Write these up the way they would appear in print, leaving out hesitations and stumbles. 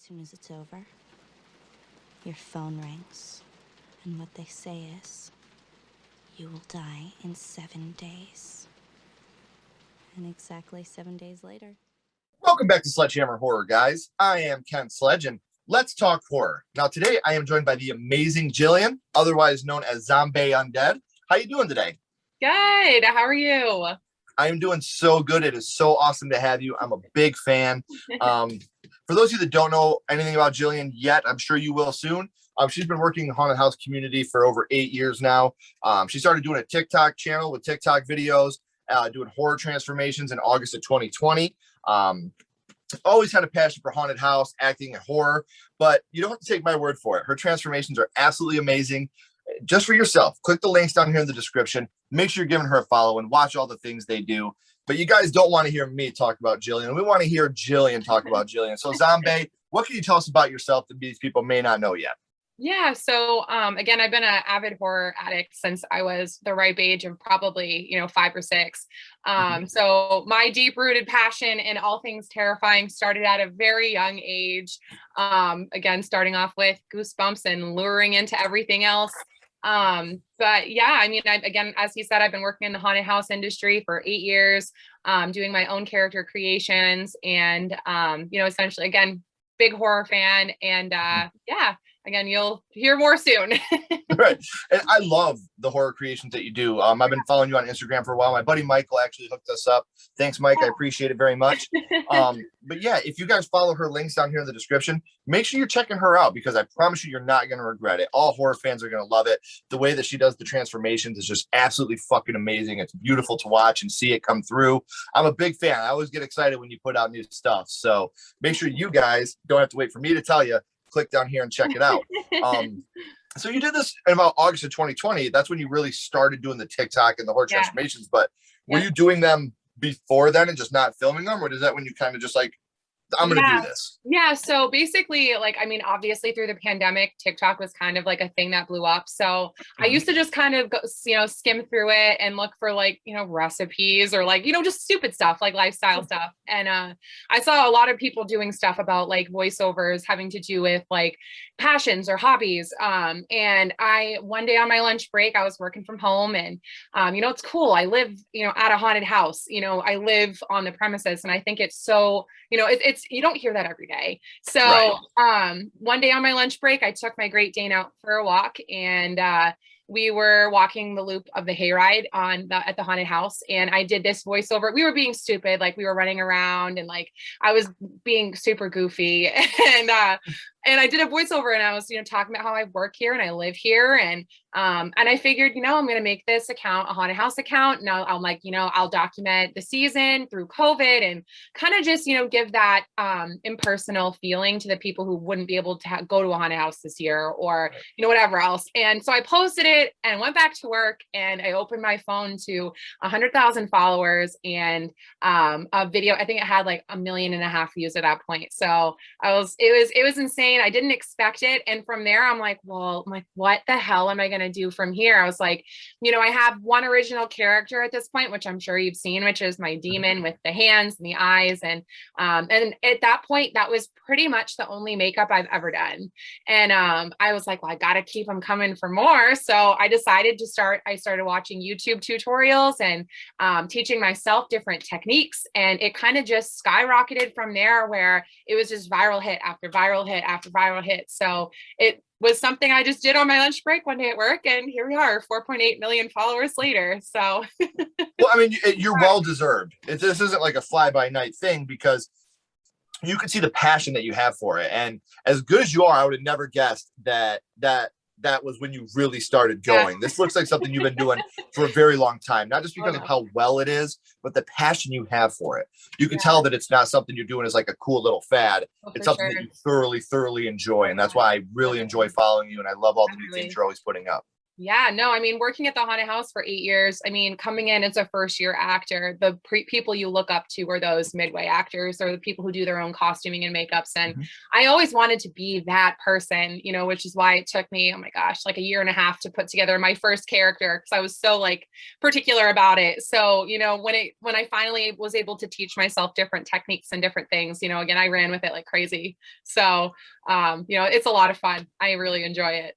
soon as it's over, your phone rings, and what they say is, you will die in 7 days. And exactly 7 days later. Welcome back to SledgeHammer Horror, guys. I am Ken Sledge, and let's talk horror. Now, today I am joined by the amazing Jillian, otherwise known as Zombae Undead. How you doing today? Good. How are you? I am doing so good. It is so awesome to have you. I'm a big fan. For those of you that don't know anything about Jillian yet, I'm sure you will soon. She's been working in the haunted house community for over 8 years now. She started doing a TikTok channel with TikTok videos, doing horror transformations in August of 2020. Always had a passion for haunted house, acting, and horror, but you don't have to take my word for it. Her transformations are absolutely amazing. Just for yourself, click the links down here in the description. Make sure you're giving her a follow and watch all the things they do. But you guys don't want to hear me talk about Jillian. We want to hear Jillian talk about Jillian. So Zombae, what can you tell us about yourself that these people may not know yet? Yeah. So, again, I've been an avid horror addict since I was the ripe age of probably, 5 or 6. So my deep rooted passion in all things terrifying started at a very young age. Again, starting off with Goosebumps and luring into everything else. But yeah, I mean, again, as he said, I've been working in the haunted house industry for 8 years, doing my own character creations and, essentially, again, big horror fan. And yeah. Again, you'll hear more soon. Right. And I love the horror creations that you do. I've been following you on Instagram for a while. My buddy Michael actually hooked us up. Thanks, Mike. I appreciate it very much. But yeah, if you guys follow her links down here in the description, make sure you're checking her out because I promise you, you're not going to regret it. All horror fans are going to love it. The way that she does the transformations is just absolutely fucking amazing. It's beautiful to watch and see it come through. I'm a big fan. I always get excited when you put out new stuff. So make sure you guys don't have to wait for me to tell you. Click down here and check it out. So you did this in about August of 2020. That's when you really started doing the TikTok and the horror transformations. But were you doing them before then and just not filming them? Or is that when you kind of just like, I'm going to do this? Yeah. So basically, obviously through the pandemic, TikTok was kind of like a thing that blew up. So I used to just kind of go, skim through it and look for recipes or just stupid stuff, like lifestyle stuff. And I saw a lot of people doing stuff about like voiceovers having to do with like passions or hobbies. And one day on my lunch break, I was working from home and, it's cool. I live, at a haunted house, I live on the premises. And I think it's so, it's you don't hear that every day. So one day on my lunch break, I took my Great Dane out for a walk and we were walking the loop of the hayride at the haunted house. And I did this voiceover. We were being stupid. Like we were running around and like, I was being super goofy and I did a voiceover and I was, talking about how I work here and I live here. And I figured, I'm going to make this account a haunted house account. And I'm like, I'll document the season through COVID and kind of just, give that impersonal feeling to the people who wouldn't be able to go to a haunted house this year or, whatever else. And so I posted it and went back to work and I opened my phone to 100,000 followers and a video. I think it had like 1.5 million views at that point. So it was insane. I didn't expect it. And from there, I'm like, what the hell am I going to do from here? I was like, I have one original character at this point, which I'm sure you've seen, which is my demon with the hands and the eyes. And at that point, that was pretty much the only makeup I've ever done. And I was like, well, I got to keep them coming for more. So I decided I started watching YouTube tutorials and teaching myself different techniques. And it kind of just skyrocketed from there where it was just viral hit after viral hit after viral hit. So it was something I just did on my lunch break one day at work. And here we are 4.8 million followers later. So, well, I mean, you're well deserved. This isn't like a fly by night thing because you can see the passion that you have for it. And as good as you are, I would have never guessed that was when you really started going. This looks like something you've been doing for a very long time, not just because of how well it is, but the passion you have for it. You can tell that it's not something you're doing as like a cool little fad. It's something that you thoroughly enjoy. And that's why I really enjoy following you. And I love all the new things you're always putting up. Yeah, no, I mean, working at the haunted house for 8 years, I mean, coming in as a first year actor, the people you look up to are those midway actors or the people who do their own costuming and makeups. And I always wanted to be that person, you know, which is why it took me, oh my gosh, like a year and a half to put together my first character because I was so like particular about it. So, you know, when I finally was able to teach myself different techniques and different things, you know, again, I ran with it like crazy. So, you know, it's a lot of fun. I really enjoy it.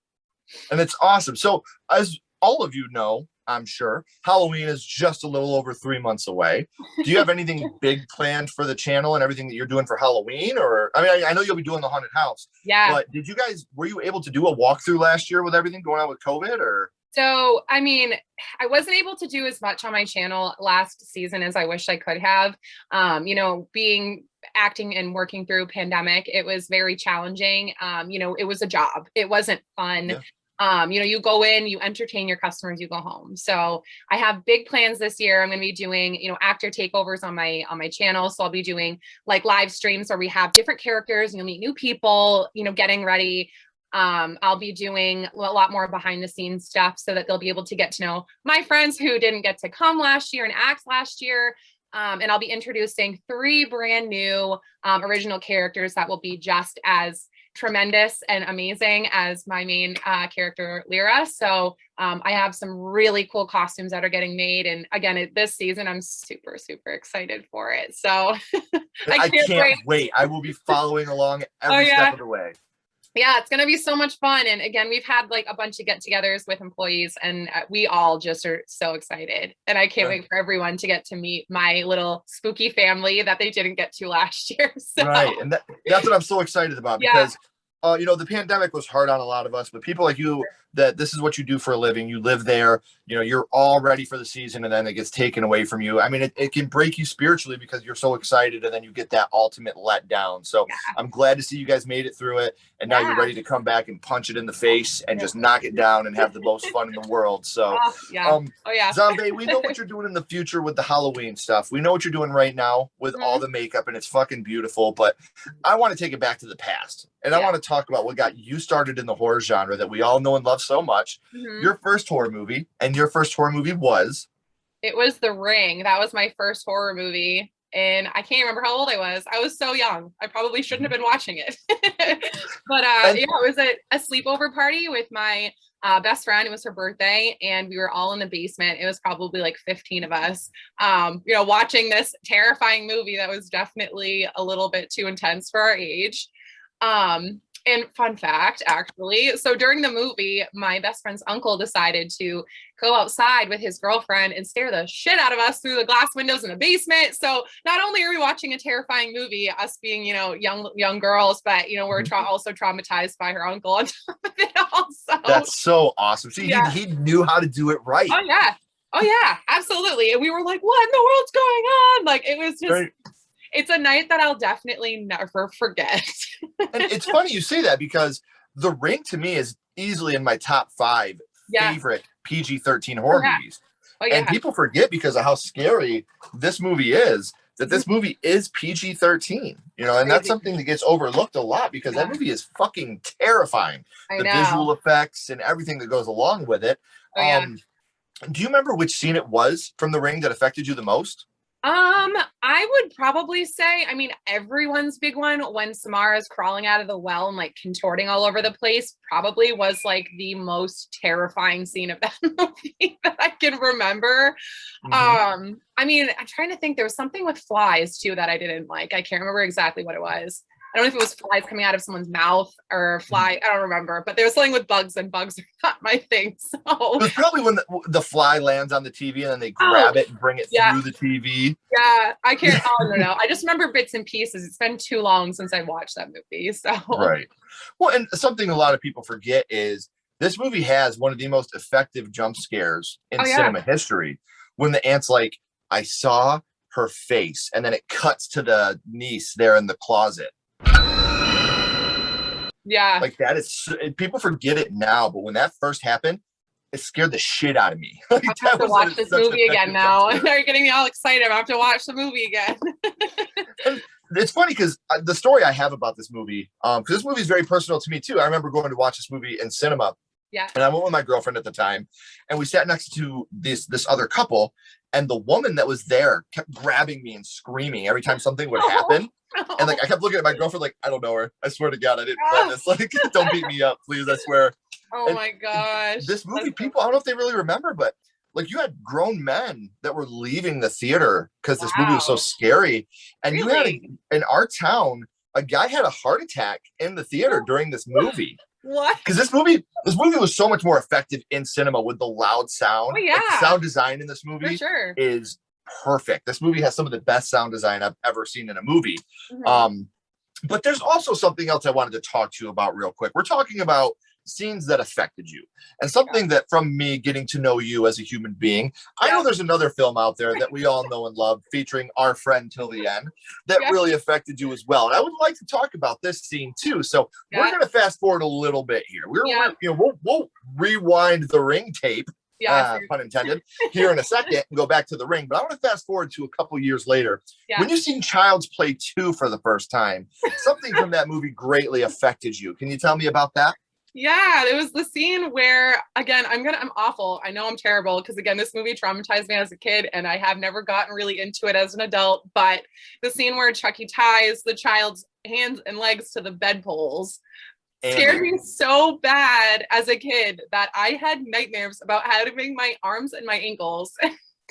And it's awesome. So as all of you know, I'm sure Halloween is just a little over 3 months away. Do you have anything big planned for the channel and everything that you're doing for Halloween? Or, I mean, I know you'll be doing the haunted house, Yeah. but were you able to do a walkthrough last year with everything going on with COVID or? So, I mean, I wasn't able to do as much on my channel last season as I wish I could have. You know, being acting and working through pandemic, it was very challenging. You know, it was a job. It wasn't fun. Yeah. You know, you go in, you entertain your customers, you go home. So I have big plans this year. I'm going to be doing, you know, actor takeovers on my channel. So I'll be doing like live streams where we have different characters and you'll meet new people, you know, getting ready. I'll be doing a lot more behind the scenes stuff so that they'll be able to get to know my friends who didn't get to come last year and act last year. And I'll be introducing 3 brand new original characters that will be just as tremendous and amazing as my main character, Lyra. So I have some really cool costumes that are getting made. And again, this season, I'm super, super excited for it. So I can't wait. I will be following along every step of the way. Yeah, it's going to be so much fun. And again, we've had like a bunch of get-togethers with employees and we all just are so excited. And I can't wait for everyone to get to meet my little spooky family that they didn't get to last year. So. Right. And that's what I'm so excited about because, you know, the pandemic was hard on a lot of us, but people like you, that this is what you do for a living. You live there, you know, you're all ready for the season and then it gets taken away from you. I mean, it can break you spiritually because you're so excited and then you get that ultimate letdown. So I'm glad to see you guys made it through it. And now you're ready to come back and punch it in the face and just knock it down and have the most fun in the world. So, Zombae, we know what you're doing in the future with the Halloween stuff. We know what you're doing right now with all the makeup and it's fucking beautiful, but I want to take it back to the past. And I want to talk about what got you started in the horror genre that we all know and love so much. Your first horror movie, and your first horror movie was? It was The Ring. That was my first horror movie. And I can't remember how old I was. I was so young. I probably shouldn't have been watching it. But yeah, it was a sleepover party with my best friend. It was her birthday and we were all in the basement. It was probably like 15 of us, you know, watching this terrifying movie that was definitely a little bit too intense for our age. And fun fact, actually, so during the movie, my best friend's uncle decided to go outside with his girlfriend and stare the shit out of us through the glass windows in the basement. So not only are we watching a terrifying movie, us being, you know, young girls, but, you know, we're also traumatized by her uncle on top of it also. That's so awesome. See, he knew how to do it right. Oh, yeah, absolutely. And we were like, what in the world's going on? Like, it was just... It's a night that I'll definitely never forget. And it's funny you say that because The Ring to me is easily in my top 5 favorite PG-13 horror movies. And people forget because of how scary this movie is, that this movie is PG-13, you know, and that's something that gets overlooked a lot because that movie is fucking terrifying. The visual effects and everything that goes along with it. Do you remember which scene it was from The Ring that affected you the most? I would probably say, I mean, everyone's big one when Samara's crawling out of the well and like contorting all over the place probably was like the most terrifying scene of that movie that I can remember. I mean, I'm trying to think, there was something with flies too that I didn't like. I can't remember exactly what it was. I don't know if it was flies coming out of someone's mouth or I don't remember, but there was something with bugs and bugs are not my thing. So it was probably when the fly lands on the TV and then they grab it and bring it through the TV. Yeah, I can't. Oh, no. I just remember bits and pieces. It's been too long since I watched that movie. So right. Well, and something a lot of people forget is this movie has one of the most effective jump scares in cinema history. When the aunt's like, I saw her face, and then it cuts to the niece there in the closet. Yeah. Like that is, people forget it now, but when that first happened, it scared the shit out of me. Like, I have to watch this movie again now. Now you're getting me all excited. I have to watch the movie again. It's funny because the story I have about this movie, because this movie is very personal to me too. I remember going to watch this movie in cinema Yeah. And I went with my girlfriend at the time, and we sat next to this other couple, and the woman that was there kept grabbing me and screaming every time something would happen. And like I kept looking at my girlfriend like, I don't know her. I swear to God, I didn't plan this. Like, don't beat me up, please. I swear. Oh my gosh. This movie, people, I don't know if they really remember, but like you had grown men that were leaving the theater because this movie was so scary. And you had in our town, a guy had a heart attack in the theater during this movie. What? Because this movie was so much more effective in cinema with the loud sound. Oh, yeah. Like, the sound design in this movie is perfect. This movie has some of the best sound design I've ever seen in a movie. But there's also something else I wanted to talk to you about real quick. We're talking about scenes that affected you, and something that from me getting to know you as a human being, I know there's another film out there that we all know and love featuring our friend Till the End that really affected you as well. And I would like to talk about this scene too. So we're going to fast forward a little bit here. We'll rewind the ring tape, pun intended, here in a second and go back to the ring. But I want to fast forward to a couple years later. When you seen Child's Play 2 for the first time, something from that movie greatly affected you. Can you tell me about that? Yeah, it was the scene where, again, I'm awful. I know I'm terrible because, again, this movie traumatized me as a kid and I have never gotten really into it as an adult. But the scene where Chucky ties the child's hands and legs to the bedpoles scared me so bad as a kid that I had nightmares about having my arms and my ankles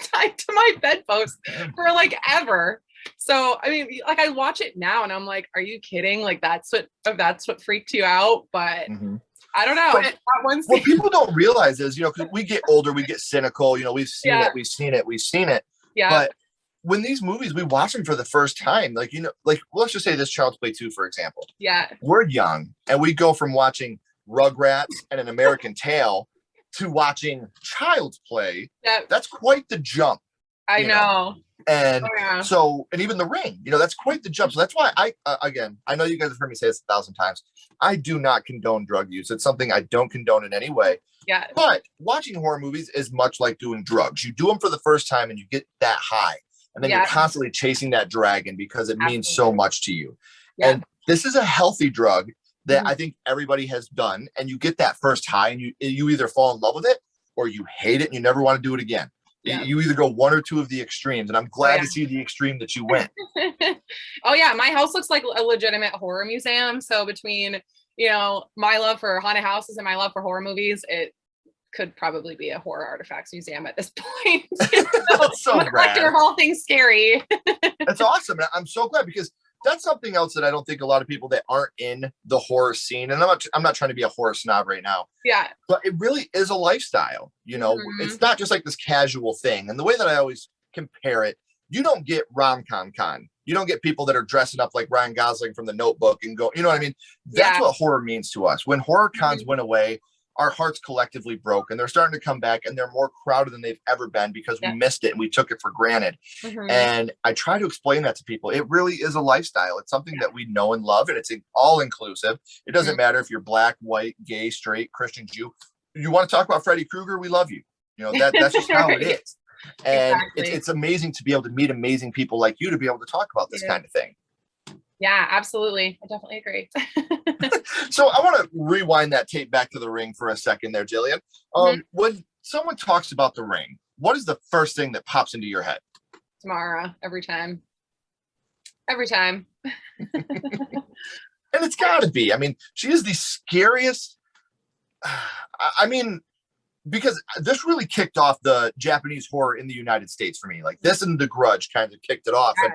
tied to my bedpost for like ever. So, I mean, like I watch it now and I'm like, are you kidding? Like that's what freaked you out. But I don't know. What people don't realize is, because we get older, we get cynical, we've seen it. Yeah. But when these movies, we watch them for the first time, like let's just say this Child's Play 2, for example. Yeah. We're young and we go from watching Rugrats and An American Tail to watching Child's Play. Yeah. That's quite the jump. I know. And so, and even The Ring, that's quite the jump. So that's why I know you guys have heard me say this 1,000 times. I do not condone drug use. It's something I don't condone in any way. Yeah. But watching horror movies is much like doing drugs. You do them for the first time and you get that high. And then you're constantly chasing that dragon because it means so much to you. Yeah. And this is a healthy drug that I think everybody has done. And you get that first high and you either fall in love with it or you hate it and you never want to do it again. Yeah. You either go one or two of the extremes, and I'm glad to see the extreme that you went. Oh yeah, my house looks like a legitimate horror museum. So between my love for haunted houses and my love for horror movies, it could probably be a horror artifacts museum at this point. That's so rad. Your whole thing's scary. That's awesome. I'm so glad because that's something else that I don't think a lot of people that aren't in the horror scene, and I'm not trying to be a horror snob right now. Yeah. But it really is a lifestyle. It's not just like this casual thing. And the way that I always compare it, you don't get rom-com con. You don't get people that are dressing up like Ryan Gosling from The Notebook and go, you know what I mean? That's what horror means to us. When horror cons went away, our hearts collectively broke and they're starting to come back and they're more crowded than they've ever been because we missed it and we took it for granted. And I try to explain that to people. It really is a lifestyle. It's something that we know and love, and it's all inclusive. It doesn't matter if you're black, white, gay, straight, Christian, Jew. You want to talk about Freddy Krueger? We love you. That's just how it is. And it's amazing to be able to meet amazing people like you to be able to talk about this kind of thing. Yeah, absolutely. I definitely agree. So I want to rewind that tape back to The Ring for a second there, Jillian. When someone talks about The Ring, what is the first thing that pops into your head? Tamara, every time. Every time. And it's got to be. I mean, she is the scariest. I mean, because this really kicked off the Japanese horror in the United States for me. Like this and The Grudge kind of kicked it off. And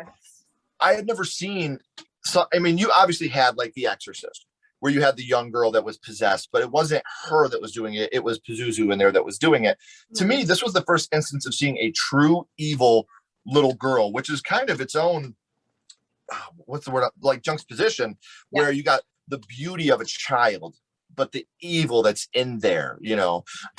I had never seen. So, I mean, you obviously had like The Exorcist, where you had the young girl that was possessed, but it wasn't her that was doing it. It was Pazuzu in there that was doing it. To me, this was the first instance of seeing a true evil little girl, which is kind of its own, what's the word, like juxtaposition, where you got the beauty of a child, but the evil that's in there,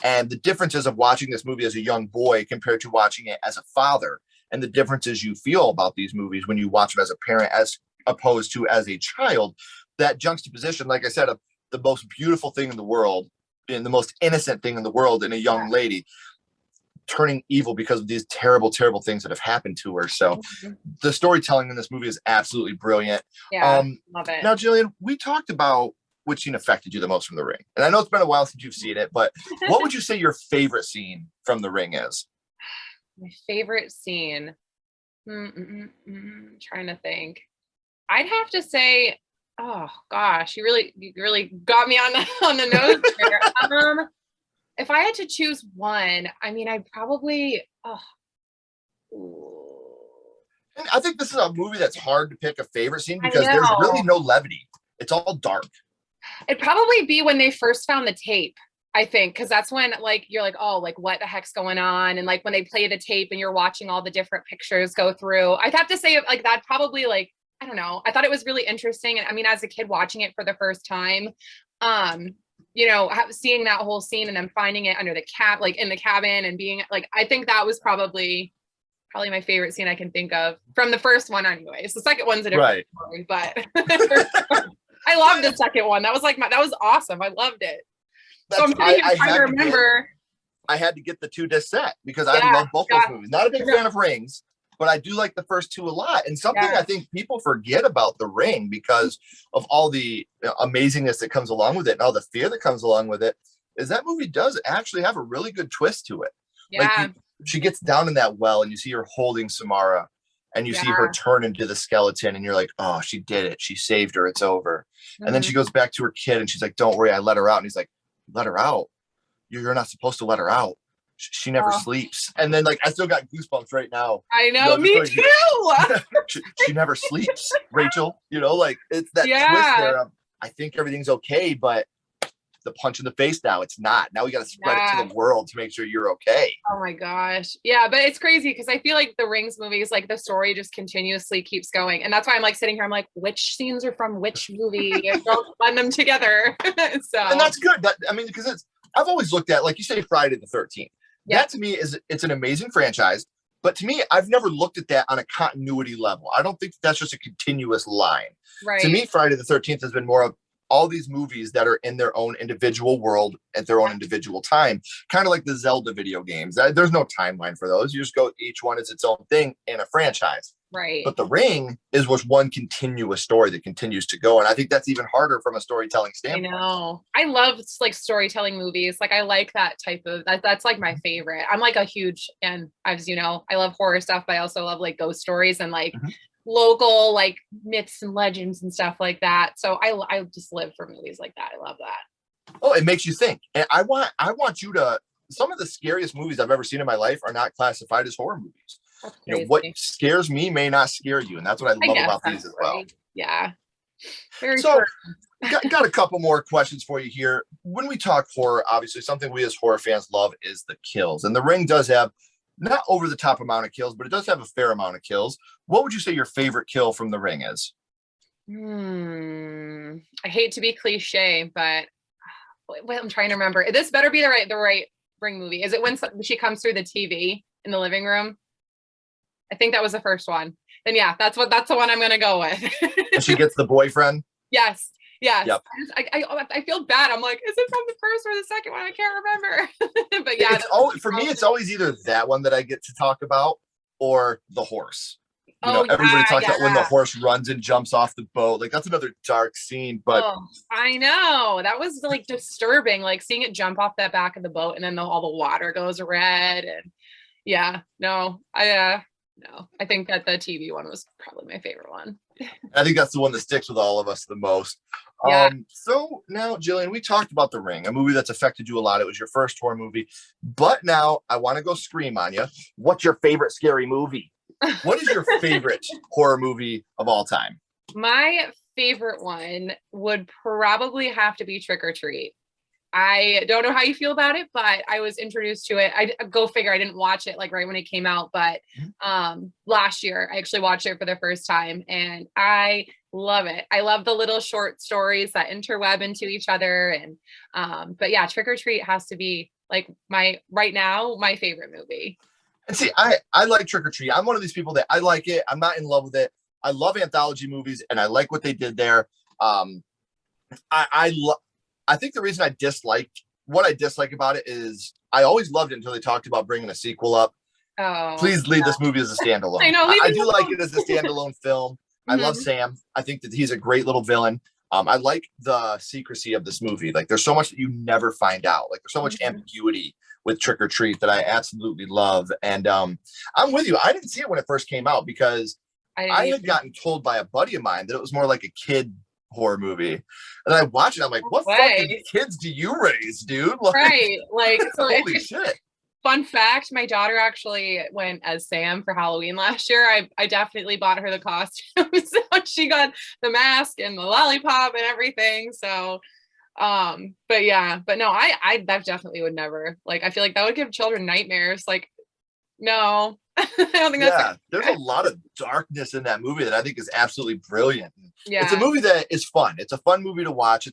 and the differences of watching this movie as a young boy compared to watching it as a father, and the differences you feel about these movies when you watch them as a parent, as opposed to as a child. That juxtaposition, like I said, of the most beautiful thing in the world and the most innocent thing in the world in a young lady turning evil because of these terrible, terrible things that have happened to her. So the storytelling in this movie is absolutely brilliant. Yeah, love it. Now, Jillian, we talked about which scene affected you the most from The Ring? And I know it's been a while since you've seen it, but what would you say your favorite scene from The Ring is? My favorite scene. Trying to think. I'd have to say, oh gosh, you really got me on the nose there. If I had to choose one, I mean, I'd probably. And I think this is a movie that's hard to pick a favorite scene because I there's know. really no levity. It's all dark. It'd probably be when they first found the tape, I think, because that's when like you're like, oh, like what the heck's going on? And like when they play the tape and you're watching all the different pictures go through. I'd have to say like that probably like, I don't know. I thought it was really interesting. And I mean, as a kid watching it for the first time, you know, seeing that whole scene and then finding it under the like in the cabin and being like, I think that was probably my favorite scene I can think of from the first one anyways. The second one's a different story, but I loved the second one. That was like that was awesome. I loved it. So I'm trying to remember. I had to get the 2-disc set because I love both those movies. Not a big fan of Rings, but I do like the first two a lot. And something I think people forget about The Ring because of all the amazingness that comes along with it and all the fear that comes along with it is that movie does actually have a really good twist to it. Yeah. Like she gets down in that well and you see her holding Samara and you see her turn into the skeleton and you're like, oh, she did it. She saved her. It's over. And then she goes back to her kid and she's like, don't worry, I let her out. And he's like, let her out? You're not supposed to let her out. She never sleeps. And then like, I still got goosebumps right now. I know, me too. she never sleeps, Rachel. You know, like it's that twist there of, I think everything's okay, but the punch in the face now, it's not. Now we got to spread it to the world to make sure you're okay. Oh my gosh. Yeah, but it's crazy because I feel like the Rings movies, like the story just continuously keeps going. And that's why I'm like sitting here, I'm like, which scenes are from which movie? Don't blend them together. So and that's good. I mean, because I've always looked at, like you say, Friday the 13th. That to me it's an amazing franchise. But to me, I've never looked at that on a continuity level. I don't think that's just a continuous line. Right. To me, Friday the 13th has been more of all these movies that are in their own individual world at their own individual time, kind of like the Zelda video games. There's no timeline for those. You just go, each one is its own thing in a franchise. Right. But The Ring is one continuous story that continues to go. And I think that's even harder from a storytelling standpoint. I know. I love like storytelling movies. Like I like that type of, that's like my favorite. I'm like a huge, and as you know, I love horror stuff, but I also love like ghost stories and like local like myths and legends and stuff like that. So I just live for movies like that. I love that. Oh, it makes you think. And I want you to, some of the scariest movies I've ever seen in my life are not classified as horror movies. You know, what scares me may not scare you. And that's what I love about these as well. Yeah. Very so true. got a couple more questions for you here. When we talk horror, obviously something we as horror fans love is the kills. And The Ring does have not over the top amount of kills, but it does have a fair amount of kills. What would you say your favorite kill from The Ring is? I hate to be cliche, but wait, I'm trying to remember. This better be the right Ring movie. Is it when she comes through the TV in the living room? I think that was the first one. Then yeah, that's the one I'm gonna go with. And she gets the boyfriend? Yes. Yep. I feel bad. I'm like, is it from the first or the second one? I can't remember. But yeah, for me, it's always either that one that I get to talk about or the horse. You know, everybody talks about when the horse runs and jumps off the boat. Like that's another dark scene, but I know that was like disturbing, like seeing it jump off that back of the boat and then all the water goes red. And I think that the TV one was probably my favorite one. I think that's the one that sticks with all of us the most. So now, Jillian, we talked about The Ring, a movie that's affected you a lot. It was your first horror movie, but now I want to go scream on you. What's your favorite scary movie? What is your favorite horror movie of all time? My favorite one would probably have to be Trick or Treat. I don't know how you feel about it, but I was introduced to it. I go figure, I didn't watch it like right when it came out, but last year I actually watched it for the first time and I love it. I love the little short stories that interweb into each other. And but yeah, Trick or Treat has to be like my favorite movie. And see, I like Trick or Treat. I'm one of these people that I like it. I'm not in love with it. I love anthology movies and I like what they did there. I think the reason I dislike about it is I always loved it until they talked about bringing a sequel up. Please leave this movie as a standalone. I do like it as a standalone film. I love Sam. I think that he's a great little villain. I like the secrecy of this movie. Like there's so much that you never find out. Like there's so much ambiguity with Trick or Treat that I absolutely love. And I'm with you. I didn't see it when it first came out because I had gotten told by a buddy of mine that it was more like a kid horror movie. And I watched it. I'm like, what fucking kids do you raise, dude? Like, right. Like, so holy shit. Fun fact, my daughter actually went as Sam for Halloween last year. I definitely bought her the costume. So she got the mask and the lollipop and everything. So but yeah, but no, I that definitely would never, like, I feel like that would give children nightmares. Like, no. I don't think that's there's a lot of darkness in that movie that I think is absolutely brilliant. Yeah. It's a movie that is fun. It's a fun movie to watch.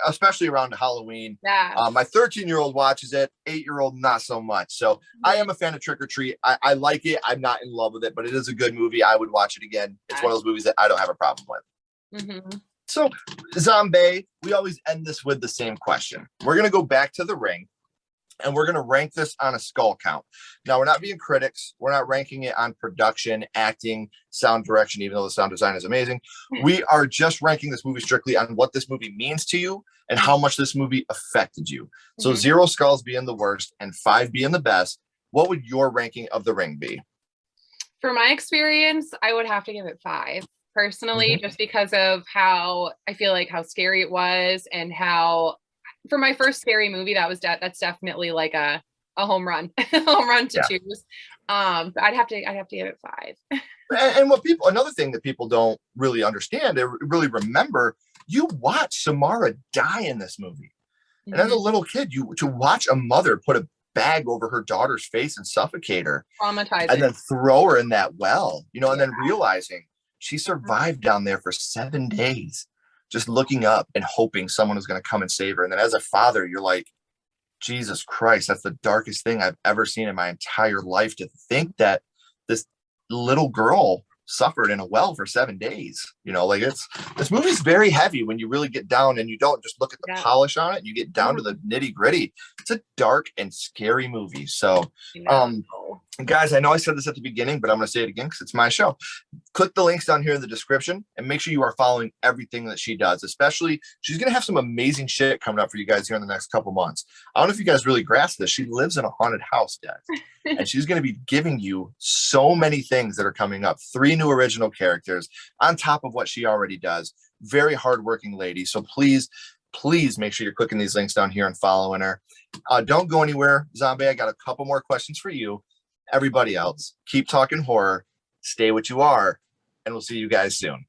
Especially around Halloween. Yeah. My 13-year-old watches it, 8-year-old not so much. So I am a fan of Trick or Treat. I like it. I'm not in love with it, but it is a good movie. I would watch it again. It's one of those movies that I don't have a problem with. So Zombae, we always end this with the same question. We're going to go back to the ring. And we're going to rank this on a skull count. Now, we're not being critics. We're not ranking it on production, acting, sound direction, even though the sound design is amazing. We are just ranking this movie strictly on what this movie means to you and how much this movie affected you. So 0 skulls being the worst and 5 being the best. What would your ranking of The Ring be? For my experience, I would have to give it 5. Personally, just because of how I feel like how scary it was, and how for my first scary movie, that's definitely like a home run, to choose. But I'd have to give it 5. And another thing that people don't really understand, they really remember, you watch Samara die in this movie. And as a little kid, to watch a mother put a bag over her daughter's face and suffocate her, traumatizing, and then throw her in that well, and then realizing she survived down there for 7 days. Just looking up and hoping someone was going to come and save her. And then as a father, you're like, Jesus Christ, that's the darkest thing I've ever seen in my entire life, to think that this little girl suffered in a well for 7 days. Like this movie's very heavy when you really get down and you don't just look at the polish on it. You get down to the nitty gritty. It's a dark and scary movie. So, guys, I know I said this at the beginning, but I'm going to say it again because it's my show. Click the links down here in the description and make sure you are following everything that she does. Especially, she's going to have some amazing shit coming up for you guys here in the next couple months. I don't know if you guys really grasp this. She lives in a haunted house, guys. And she's going to be giving you so many things that are coming up. 3 new original characters on top of what she already does. Very hardworking lady. So please make sure you're clicking these links down here and following her. Don't go anywhere. Zombae, I got a couple more questions for you. Everybody else, keep talking horror. Stay what you are. And we'll see you guys soon.